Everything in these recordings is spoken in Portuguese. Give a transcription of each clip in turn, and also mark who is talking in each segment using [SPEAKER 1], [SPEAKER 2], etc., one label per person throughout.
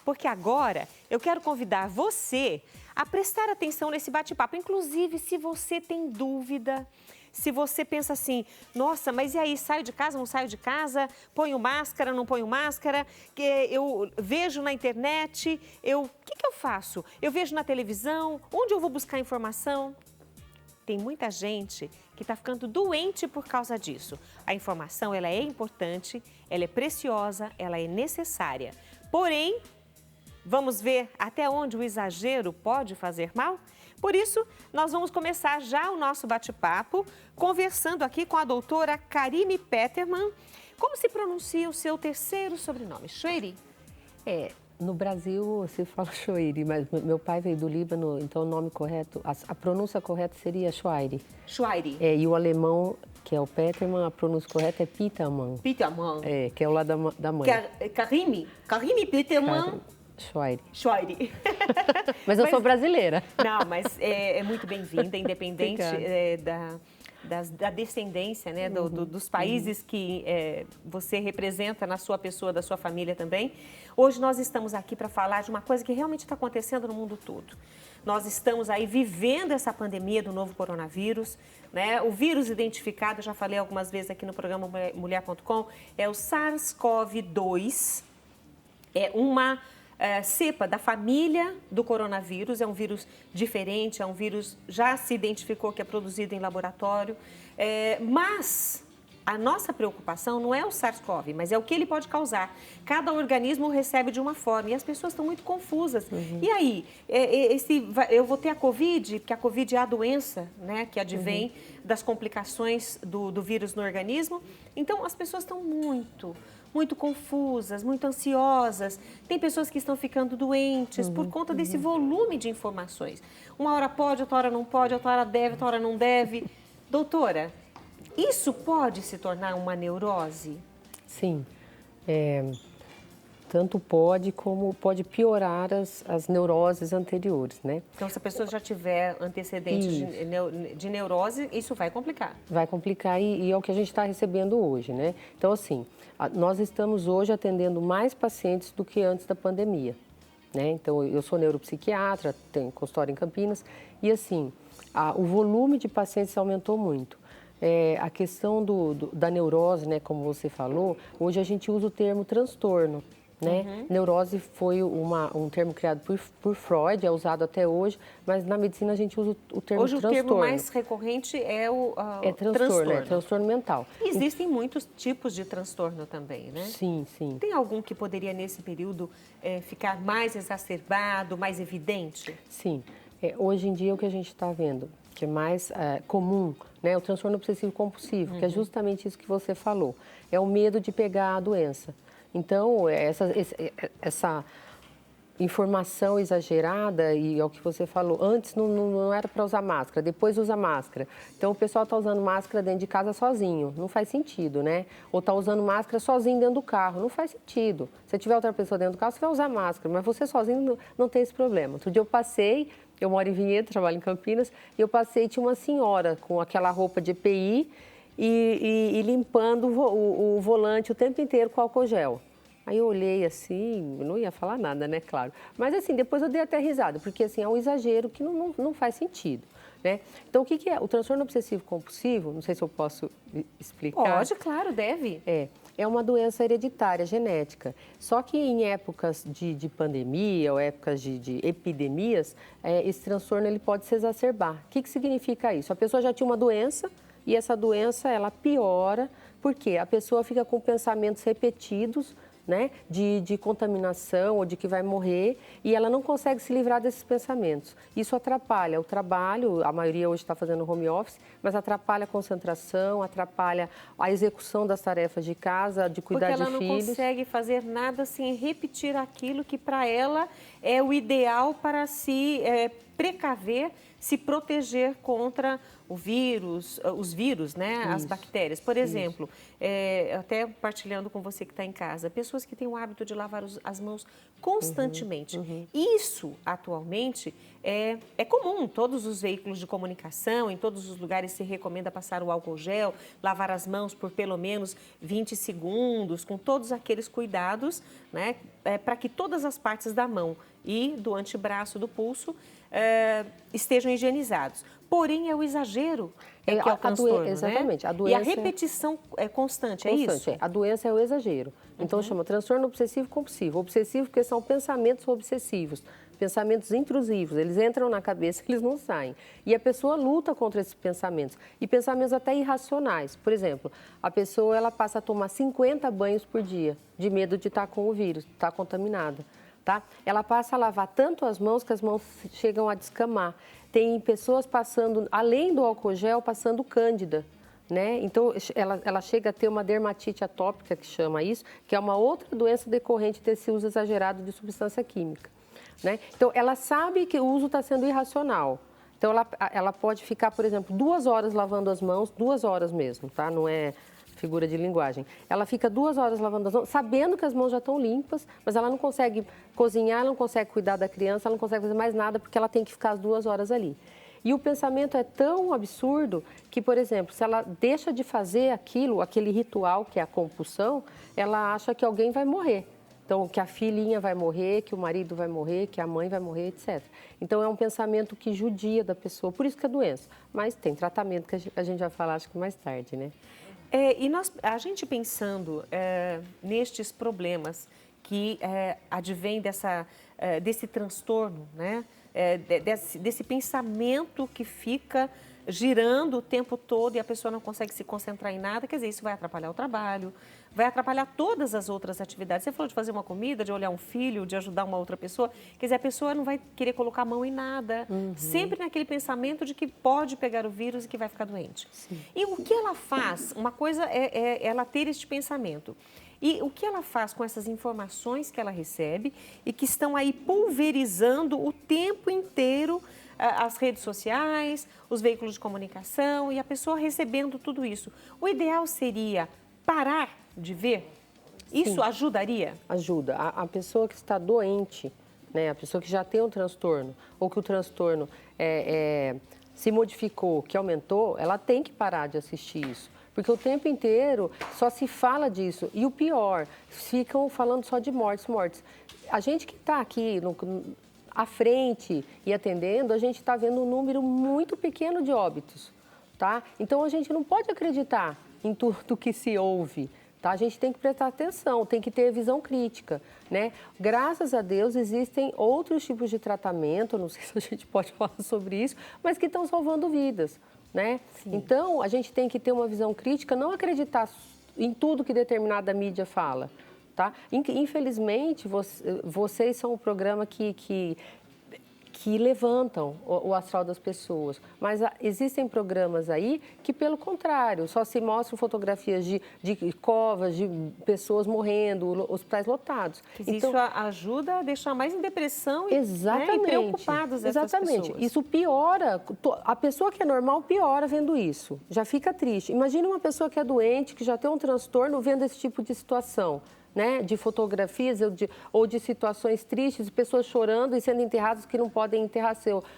[SPEAKER 1] porque agora eu quero convidar você a prestar atenção nesse bate-papo. Inclusive, se você tem dúvida, se você pensa assim, nossa, mas e aí, saio de casa, não saio de casa, ponho máscara, não ponho máscara, que eu vejo na internet, o que eu faço? Eu vejo na televisão, onde eu vou buscar informação? Tem muita gente que está ficando doente por causa disso. A informação, ela é importante, ela é preciosa, ela é necessária. Porém, vamos ver até onde o exagero pode fazer mal? Por isso, nós vamos começar já o nosso bate-papo, conversando aqui com a doutora Karime Petermann. Como se pronuncia o seu terceiro sobrenome? Choueiri?
[SPEAKER 2] No Brasil se fala Choueiri, mas meu pai veio do Líbano, então o nome correto, a pronúncia correta seria Chouairi.
[SPEAKER 1] Chouairi.
[SPEAKER 2] E o alemão, que é o Petermann, a pronúncia correta é Petermann.
[SPEAKER 1] Petermann.
[SPEAKER 2] Que é o lado da mãe.
[SPEAKER 1] Karime Petermann.
[SPEAKER 2] Chouairi.
[SPEAKER 1] Chouairi.
[SPEAKER 2] Mas eu sou brasileira.
[SPEAKER 1] Não, mas é muito bem-vinda, independente da descendência, né, dos países que você representa na sua pessoa, da sua família também. Hoje nós estamos aqui para falar de uma coisa que realmente está acontecendo no mundo todo. Nós estamos aí vivendo essa pandemia do novo coronavírus, né? O vírus identificado, eu já falei algumas vezes aqui no programa Mulher.com, é o SARS-CoV-2, é uma cepa da família do coronavírus, é um vírus diferente, é um vírus, já se identificou que é produzido em laboratório, mas a nossa preocupação não é o SARS-CoV, mas é o que ele pode causar. Cada organismo recebe de uma forma e as pessoas estão muito confusas. E aí, eu vou ter a Covid, porque a Covid é a doença, né, que advém das complicações do vírus no organismo. Então, as pessoas estão muito confusas, muito ansiosas. Tem pessoas que estão ficando doentes por conta desse volume de informações. Uma hora pode, outra hora não pode, outra hora deve, outra hora não deve. Doutora, isso pode se tornar uma neurose?
[SPEAKER 2] Sim. Tanto pode como pode piorar as neuroses anteriores, né?
[SPEAKER 1] Então, se a pessoa já tiver antecedentes de neurose, isso vai complicar.
[SPEAKER 2] Vai complicar e é o que a gente está recebendo hoje, né? Então, assim, nós estamos hoje atendendo mais pacientes do que antes da pandemia, né? Então, eu sou neuropsiquiatra, tenho consultório em Campinas e, assim, o volume de pacientes aumentou muito. A questão da neurose, né, como você falou, hoje a gente usa o termo transtorno. Né? Neurose foi um termo criado por Freud, é usado até hoje, mas na medicina a gente usa o termo transtorno.
[SPEAKER 1] Hoje o termo mais recorrente é o transtorno.
[SPEAKER 2] É transtorno mental.
[SPEAKER 1] E existem muitos tipos de transtorno também, né?
[SPEAKER 2] Sim, sim.
[SPEAKER 1] Tem algum que poderia, nesse período, ficar mais exacerbado, mais evidente?
[SPEAKER 2] Sim. Hoje em dia, o que a gente está vendo, que é mais comum, né, o transtorno obsessivo compulsivo, que é justamente isso que você falou. É o medo de pegar a doença. Então, essa informação exagerada, e é o que você falou, antes não era para usar máscara, depois usa máscara. Então, o pessoal está usando máscara dentro de casa sozinho, não faz sentido, né? Ou está usando máscara sozinho dentro do carro, não faz sentido. Se tiver outra pessoa dentro do carro, você vai usar máscara, mas você sozinho não tem esse problema. Outro dia eu moro em Vinhedo, trabalho em Campinas, e eu passei, tinha uma senhora com aquela roupa de EPI, e limpando o volante o tempo inteiro com álcool gel. Aí eu olhei assim, não ia falar nada, né, claro. Mas assim, depois eu dei até risada, porque assim, é um exagero que não faz sentido, né? Então, o que é? O transtorno obsessivo compulsivo, não sei se eu posso explicar.
[SPEAKER 1] Pode, claro, deve.
[SPEAKER 2] É uma doença hereditária, genética. Só que em épocas de pandemia ou épocas de epidemias, esse transtorno ele pode se exacerbar. O que significa isso? A pessoa já tinha uma doença, e essa doença, ela piora, porque a pessoa fica com pensamentos repetidos, né, de contaminação ou de que vai morrer, e ela não consegue se livrar desses pensamentos. Isso atrapalha o trabalho, a maioria hoje está fazendo home office, mas atrapalha a concentração, atrapalha a execução das tarefas de casa, de cuidar de filhos.
[SPEAKER 1] Porque ela não consegue fazer nada sem repetir aquilo que para ela é o ideal para se precaver se proteger contra os vírus, né? As bactérias. Por exemplo, até partilhando com você que está em casa, pessoas que têm o hábito de lavar as mãos constantemente. Isso, atualmente, é comum. Todos os veículos de comunicação, em todos os lugares se recomenda passar o álcool gel, lavar as mãos por pelo menos 20 segundos, com todos aqueles cuidados, né? Para que todas as partes da mão e do antebraço, do pulso, estejam higienizados. Porém, é o exagero que é o transtorno,
[SPEAKER 2] exatamente.
[SPEAKER 1] Né?
[SPEAKER 2] A doença,
[SPEAKER 1] e a repetição é constante, é isso?
[SPEAKER 2] A doença é o exagero. Então, chama transtorno obsessivo-compulsivo. Obsessivo porque são pensamentos obsessivos, pensamentos intrusivos. Eles entram na cabeça e eles não saem. E a pessoa luta contra esses pensamentos. E pensamentos até irracionais. Por exemplo, a pessoa ela passa a tomar 50 banhos por dia, de medo de estar com o vírus, de estar contaminada. Tá? Ela passa a lavar tanto as mãos que as mãos chegam a descamar. Tem pessoas passando, além do álcool gel, passando cândida, né? Então, ela chega a ter uma dermatite atópica, que chama isso, que é uma outra doença decorrente desse uso exagerado de substância química, né? Então, ela sabe que o uso está sendo irracional. Então, ela pode ficar, por exemplo, 2 horas lavando as mãos, 2 horas mesmo, tá? Não é figura de linguagem. Ela fica 2 horas lavando as mãos, sabendo que as mãos já estão limpas, mas ela não consegue cozinhar, ela não consegue cuidar da criança, ela não consegue fazer mais nada porque ela tem que ficar as 2 horas ali. E o pensamento é tão absurdo que, por exemplo, se ela deixa de fazer aquele ritual que é a compulsão, ela acha que alguém vai morrer. Então, que a filhinha vai morrer, que o marido vai morrer, que a mãe vai morrer, etc. Então, é um pensamento que judia da pessoa, por isso que é doença. Mas tem tratamento que a gente vai falar, acho que mais tarde, né?
[SPEAKER 1] E a gente pensando nestes problemas que advêm desse transtorno, né? Desse pensamento que fica girando o tempo todo e a pessoa não consegue se concentrar em nada, quer dizer, isso vai atrapalhar o trabalho, vai atrapalhar todas as outras atividades. Você falou de fazer uma comida, de olhar um filho, de ajudar uma outra pessoa, quer dizer, a pessoa não vai querer colocar a mão em nada, sempre naquele pensamento de que pode pegar o vírus e que vai ficar doente. Sim. E o que ela faz? Uma coisa é ela ter este pensamento. E o que ela faz com essas informações que ela recebe e que estão aí pulverizando o tempo inteiro as redes sociais, os veículos de comunicação e a pessoa recebendo tudo isso. O ideal seria parar de ver? Isso Sim. ajudaria?
[SPEAKER 2] Ajuda. A pessoa que está doente, né, a pessoa que já tem um transtorno ou que o transtorno se modificou, que aumentou, ela tem que parar de assistir isso. Porque o tempo inteiro só se fala disso. E o pior, ficam falando só de mortes. A gente que está aqui à frente e atendendo, a gente está vendo um número muito pequeno de óbitos, tá? Então, a gente não pode acreditar em tudo que se ouve, tá? A gente tem que prestar atenção, tem que ter visão crítica, né? Graças a Deus, existem outros tipos de tratamento, não sei se a gente pode falar sobre isso, mas que estão salvando vidas, né? Então, a gente tem que ter uma visão crítica, não acreditar em tudo que determinada mídia fala, tá? Infelizmente, vocês são um programa que levantam o astral das pessoas, mas existem programas aí que, pelo contrário, só se mostram fotografias de covas, de pessoas morrendo, hospitais lotados.
[SPEAKER 1] Então, isso ajuda a deixar mais em depressão e preocupados essas pessoas.
[SPEAKER 2] Isso piora, a pessoa que é normal piora vendo isso, já fica triste. Imagina uma pessoa que é doente, que já tem um transtorno, vendo esse tipo de situação. Né, de fotografias ou de situações tristes, de pessoas chorando e sendo enterradas que não podem enterrar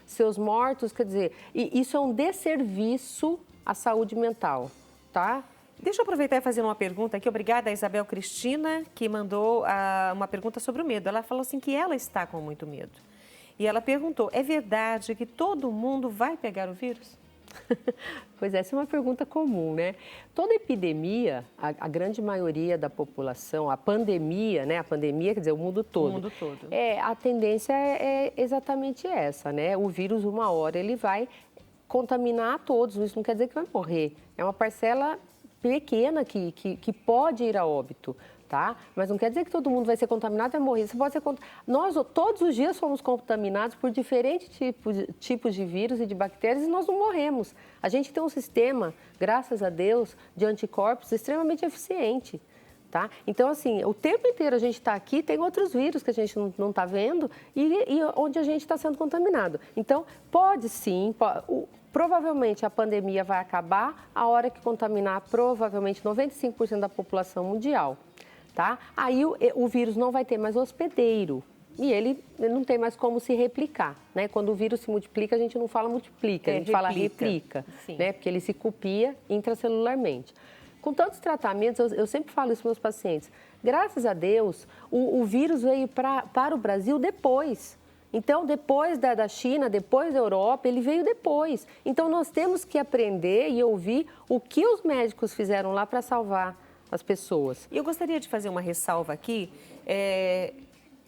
[SPEAKER 2] seus mortos, quer dizer, isso é um desserviço à saúde mental, tá?
[SPEAKER 1] Deixa eu aproveitar e fazer uma pergunta aqui. Obrigada a Isabel Cristina, que mandou uma pergunta sobre o medo. Ela falou assim que ela está com muito medo. E ela perguntou, é verdade que todo mundo vai pegar o vírus?
[SPEAKER 2] Pois essa é uma pergunta comum, né? Toda epidemia, a grande maioria da população, a pandemia, né? A pandemia quer dizer o mundo todo.
[SPEAKER 1] O mundo todo.
[SPEAKER 2] A tendência é exatamente essa, né? O vírus, uma hora, ele vai contaminar a todos. Isso não quer dizer que vai morrer. É uma parcela pequena que pode ir a óbito. Tá? Mas não quer dizer que todo mundo vai ser contaminado e vai morrer. Você pode ser Nós todos os dias somos contaminados por diferentes tipos de vírus e de bactérias e nós não morremos. A gente tem um sistema, graças a Deus, de anticorpos extremamente eficiente. Tá? Então, assim, o tempo inteiro a gente está aqui, tem outros vírus que a gente não está vendo e onde a gente está sendo contaminado. Então, pode sim, provavelmente a pandemia vai acabar a hora que contaminar provavelmente 95% da população mundial. Tá? Aí o vírus não vai ter mais hospedeiro e ele não tem mais como se replicar. Né? Quando o vírus se multiplica, a gente não fala multiplica, a gente fala replica, né? Porque ele se copia intracelularmente. Com tantos tratamentos, eu sempre falo isso para os meus pacientes, graças a Deus, o vírus veio para o Brasil depois. Então, depois da China, depois da Europa, ele veio depois. Então, nós temos que aprender e ouvir o que os médicos fizeram lá para salvar as pessoas.
[SPEAKER 1] Eu gostaria de fazer uma ressalva aqui,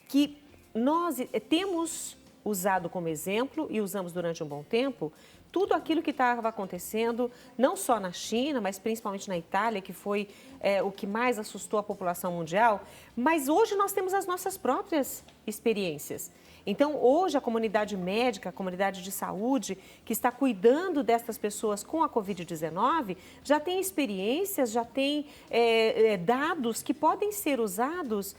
[SPEAKER 1] que nós temos usado como exemplo e usamos durante um bom tempo tudo aquilo que estava acontecendo, não só na China, mas principalmente na Itália, que foi o que mais assustou a população mundial. Mas hoje nós temos as nossas próprias experiências. Então, hoje, a comunidade médica, a comunidade de saúde, que está cuidando dessas pessoas com a Covid-19, já tem experiências, já tem dados que podem ser usados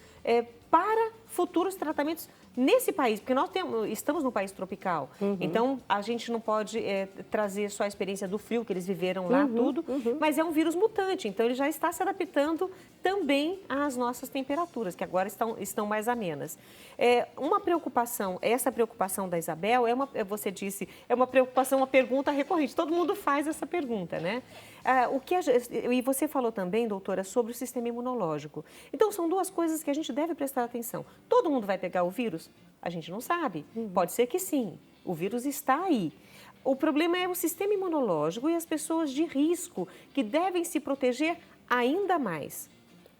[SPEAKER 1] para futuros tratamentos nesse país, porque nós estamos num país tropical, então a gente não pode trazer só a experiência do frio que eles viveram lá, mas é um vírus mutante, então ele já está se adaptando também às nossas temperaturas, que agora estão mais amenas. Uma preocupação, essa preocupação da Isabel, você disse, é uma preocupação, uma pergunta recorrente, todo mundo faz essa pergunta, né? E você falou também, doutora, sobre o sistema imunológico. Então, são duas coisas que a gente deve prestar atenção. Todo mundo vai pegar o vírus? A gente não sabe. Pode ser que sim. O vírus está aí. O problema é o sistema imunológico e as pessoas de risco que devem se proteger ainda mais.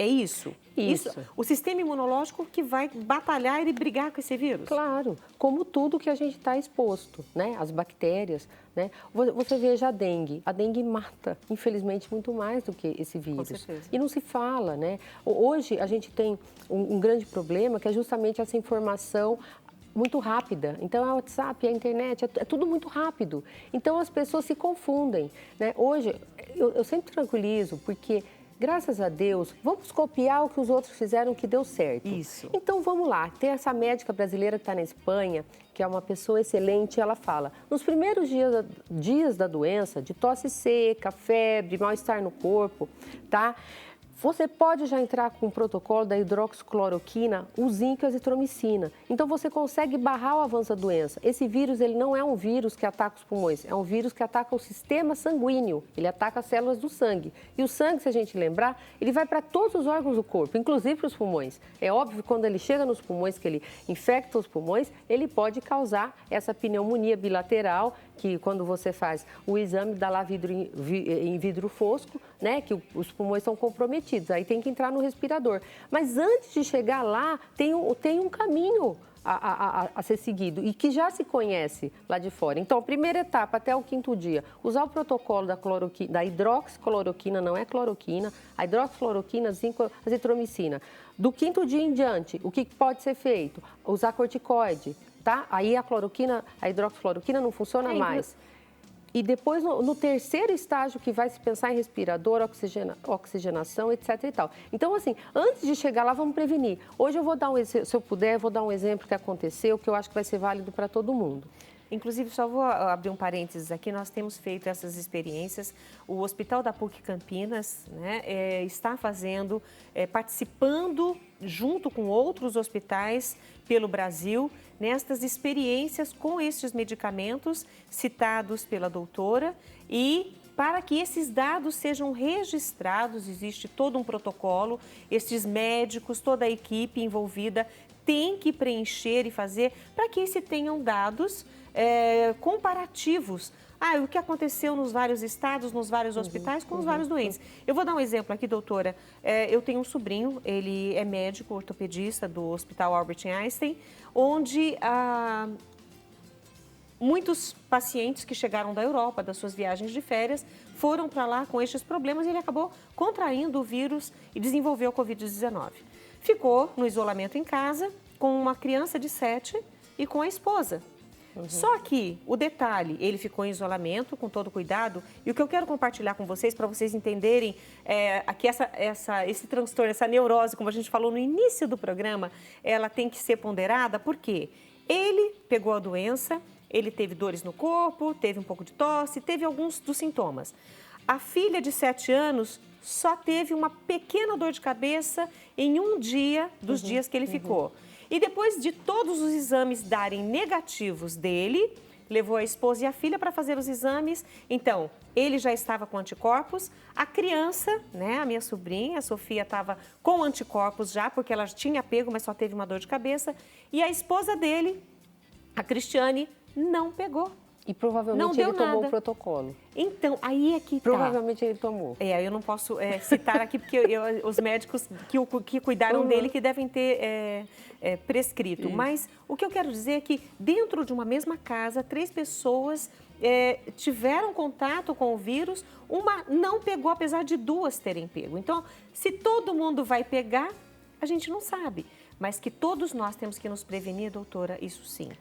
[SPEAKER 1] É isso?
[SPEAKER 2] Isso.
[SPEAKER 1] O sistema imunológico que vai batalhar e brigar com esse vírus?
[SPEAKER 2] Claro, como tudo que a gente está exposto, né? As bactérias, né? Você veja a dengue. A dengue mata, infelizmente, muito mais do que esse vírus.
[SPEAKER 1] Com certeza.
[SPEAKER 2] E não se fala, né? Hoje a gente tem um grande problema que é justamente essa informação muito rápida. Então, é o WhatsApp, a internet, é tudo muito rápido. Então, as pessoas se confundem, né? Hoje, eu sempre tranquilizo, porque graças a Deus, vamos copiar o que os outros fizeram que deu certo.
[SPEAKER 1] Isso.
[SPEAKER 2] Então, vamos lá. Tem essa médica brasileira que está na Espanha, que é uma pessoa excelente, ela fala, nos primeiros dias da doença, de tosse seca, febre, mal-estar no corpo, tá? Você pode já entrar com o protocolo da hidroxicloroquina, o zinco e a azitromicina. Então, você consegue barrar o avanço da doença. Esse vírus, ele não é um vírus que ataca os pulmões, é um vírus que ataca o sistema sanguíneo, ele ataca as células do sangue. E o sangue, se a gente lembrar, ele vai para todos os órgãos do corpo, inclusive para os pulmões. É óbvio que quando ele chega nos pulmões, que ele infecta os pulmões, ele pode causar essa pneumonia bilateral, que quando você faz o exame dá lá em vidro fosco, né, que os pulmões são comprometidos, aí tem que entrar no respirador. Mas antes de chegar lá, tem um caminho a ser seguido e que já se conhece lá de fora. Então, a primeira etapa, até o 5º dia, usar o protocolo da hidroxicloroquina, não é cloroquina, a hidroxicloroquina, zinco, azitromicina. Do 5º dia em diante, o que pode ser feito? Usar corticoide, tá? Aí a hidroxicloroquina não funciona mais. E depois, no terceiro estágio, que vai se pensar em respirador, oxigenação, etc. e tal. Então, assim, antes de chegar lá, vamos prevenir. Hoje eu vou dar se eu puder, vou dar um exemplo que aconteceu, que eu acho que vai ser válido para todo mundo.
[SPEAKER 1] Inclusive, só vou abrir um parênteses aqui, nós temos feito essas experiências. O Hospital da PUC Campinas, né, está participando junto com outros hospitais pelo Brasil nestas experiências com estes medicamentos citados pela doutora e para que esses dados sejam registrados, existe todo um protocolo, estes médicos, toda a equipe envolvida tem que preencher e fazer para que se tenham dados comparativos. O que aconteceu nos vários estados, nos vários hospitais, com os vários doentes. Eu vou dar um exemplo aqui, doutora. Eu tenho um sobrinho, ele é médico ortopedista do Hospital Albert Einstein, onde muitos pacientes que chegaram da Europa, das suas viagens de férias, foram para lá com estes problemas e ele acabou contraindo o vírus e desenvolveu a Covid-19. Ficou no isolamento em casa com uma criança de 7 e com a esposa. Só que o detalhe, ele ficou em isolamento, com todo cuidado, e o que eu quero compartilhar com vocês, para vocês entenderem que esse transtorno, essa neurose, como a gente falou no início do programa, ela tem que ser ponderada, porque ele pegou a doença, ele teve dores no corpo, teve um pouco de tosse, teve alguns dos sintomas. A filha de 7 anos só teve uma pequena dor de cabeça em um dia dos dias que ele ficou. E depois de todos os exames darem negativos dele, levou a esposa e a filha para fazer os exames. Então, ele já estava com anticorpos. A criança, né, a minha sobrinha, a Sofia, estava com anticorpos já, porque ela tinha pego, mas só teve uma dor de cabeça. E a esposa dele, a Cristiane, não pegou.
[SPEAKER 2] E provavelmente ele tomou o protocolo.
[SPEAKER 1] Então, aí é que
[SPEAKER 2] provavelmente ele tomou.
[SPEAKER 1] Eu não posso citar aqui, porque os médicos que cuidaram dele que devem ter prescrito. Isso. Mas o que eu quero dizer é que dentro de uma mesma casa, 3 pessoas tiveram contato com o vírus, uma não pegou, apesar de 2 terem pego. Então, se todo mundo vai pegar, a gente não sabe. Mas que todos nós temos que nos prevenir, doutora, isso sim.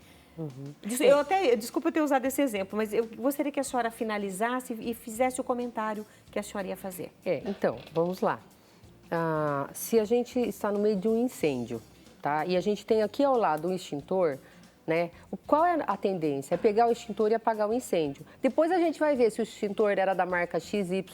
[SPEAKER 1] Desculpa eu ter usado esse exemplo, mas eu gostaria que a senhora finalizasse e fizesse o comentário que a senhora ia fazer.
[SPEAKER 2] Então, vamos lá. Se a gente está no meio de um incêndio, tá? E a gente tem aqui ao lado um extintor, né? Qual é a tendência? É pegar o extintor e apagar o incêndio. Depois a gente vai ver se o extintor era da marca XYZ,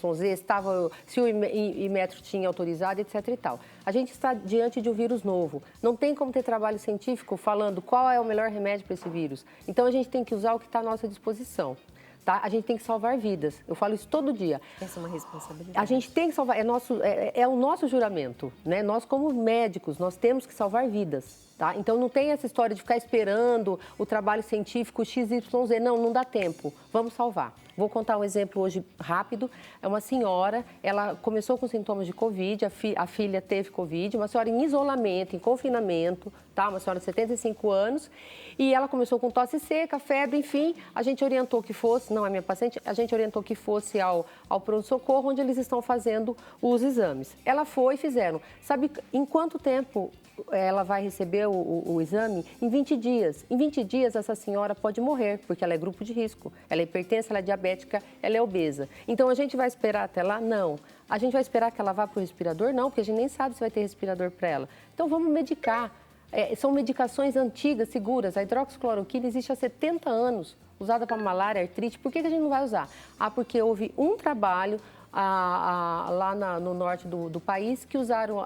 [SPEAKER 2] se o Inmetro tinha autorizado, etc. e tal. A gente está diante de um vírus novo. Não tem como ter trabalho científico falando qual é o melhor remédio para esse vírus. Então a gente tem que usar o que está à nossa disposição. Tá? A gente tem que salvar vidas. Eu falo isso todo dia.
[SPEAKER 1] Essa é uma responsabilidade.
[SPEAKER 2] A gente tem que salvar, é o nosso juramento, né? Nós, como médicos, nós temos que salvar vidas. Tá? Então, não tem essa história de ficar esperando o trabalho científico XYZ. Não dá tempo. Vamos salvar. Vou contar um exemplo hoje rápido. É uma senhora, ela começou com sintomas de Covid, a filha teve Covid, uma senhora em isolamento, em confinamento, tá? Uma senhora de 75 anos, e ela começou com tosse seca, febre, enfim, a gente orientou que fosse, não é minha paciente, a gente orientou que fosse ao pronto-socorro, onde eles estão fazendo os exames. Ela foi e fizeram. Sabe em quanto tempo ela vai receber o exame? Em 20 dias. Em 20 dias, essa senhora pode morrer, porque ela é grupo de risco. Ela é hipertensa, ela é diabética, ela é obesa. Então, a gente vai esperar até lá? Não. A gente vai esperar que ela vá para o respirador? Não, porque a gente nem sabe se vai ter respirador para ela. Então, vamos medicar. São medicações antigas, seguras. A hidroxicloroquina existe há 70 anos, usada para malária, artrite. Por que a gente não vai usar? Porque houve um trabalho lá no norte do país que usaram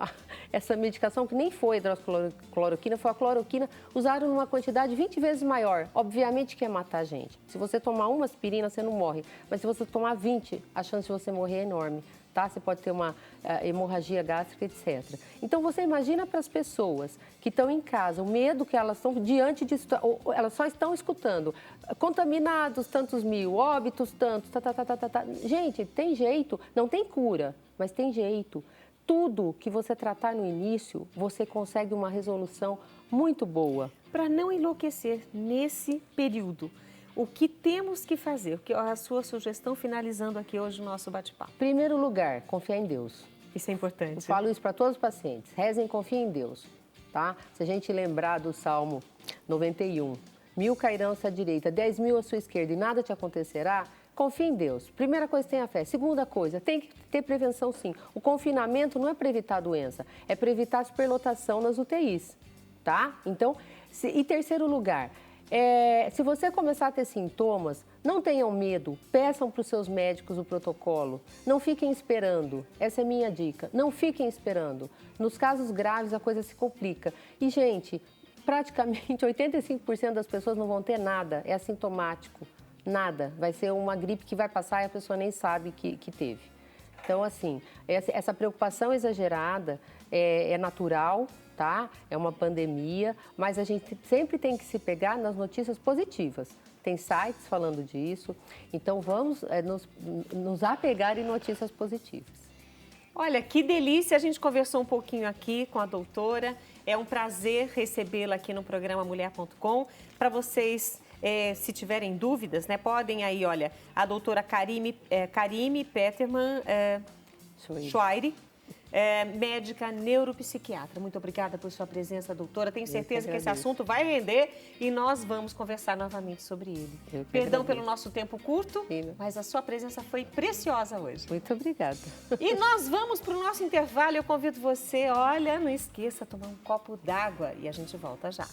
[SPEAKER 2] essa medicação, que nem foi hidroxicloroquina, foi a cloroquina, usaram numa quantidade 20 vezes maior. Obviamente que ia matar a gente. Se você tomar uma aspirina, você não morre. Mas se você tomar 20, a chance de você morrer é enorme. Tá? Você pode ter uma hemorragia gástrica, etc. Então, você imagina para as pessoas que estão em casa, o medo que elas estão diante de... Elas só estão escutando. Contaminados, tantos mil, óbitos, tantos... Gente, tem jeito. Não tem cura, mas tem jeito. Tudo que você tratar no início, você consegue uma resolução muito boa.
[SPEAKER 1] Para não enlouquecer nesse período, o que temos que fazer? A sua sugestão finalizando aqui hoje o nosso bate-papo.
[SPEAKER 2] Primeiro lugar, confiar em Deus.
[SPEAKER 1] Isso é importante.
[SPEAKER 2] Eu falo isso para todos os pacientes. Rezem e confiem em Deus. Tá? Se a gente lembrar do Salmo 91, 1000 cairão à sua direita, 10.000 à sua esquerda e nada te acontecerá, confie em Deus. Primeira coisa, tenha fé. Segunda coisa, tem que ter prevenção sim. O confinamento não é para evitar a doença, é para evitar a superlotação nas UTIs. Tá? Então, e terceiro lugar... se você começar a ter sintomas, não tenham medo, peçam para os seus médicos o protocolo. Não fiquem esperando, essa é a minha dica. Não fiquem esperando. Nos casos graves, a coisa se complica. E, gente, praticamente 85% das pessoas não vão ter nada, é assintomático. Nada. Vai ser uma gripe que vai passar e a pessoa nem sabe que teve. Então, assim, essa preocupação exagerada é natural, tá? É uma pandemia, mas a gente sempre tem que se pegar nas notícias positivas. Tem sites falando disso, então vamos nos apegar em notícias positivas.
[SPEAKER 1] Olha, que delícia, a gente conversou um pouquinho aqui com a doutora. É um prazer recebê-la aqui no programa Mulher.com. Para vocês, se tiverem dúvidas, né, podem aí, olha, a doutora Karime Peterman Schweire, médica neuropsiquiatra. Muito obrigada por sua presença, doutora. Tenho certeza que esse assunto vai render e nós vamos conversar novamente sobre ele. Perdão pelo nosso tempo curto, mas a sua presença foi preciosa hoje.
[SPEAKER 2] Muito obrigada.
[SPEAKER 1] E nós vamos para o nosso intervalo. Eu convido você, olha, não esqueça, tomar um copo d'água e a gente volta já.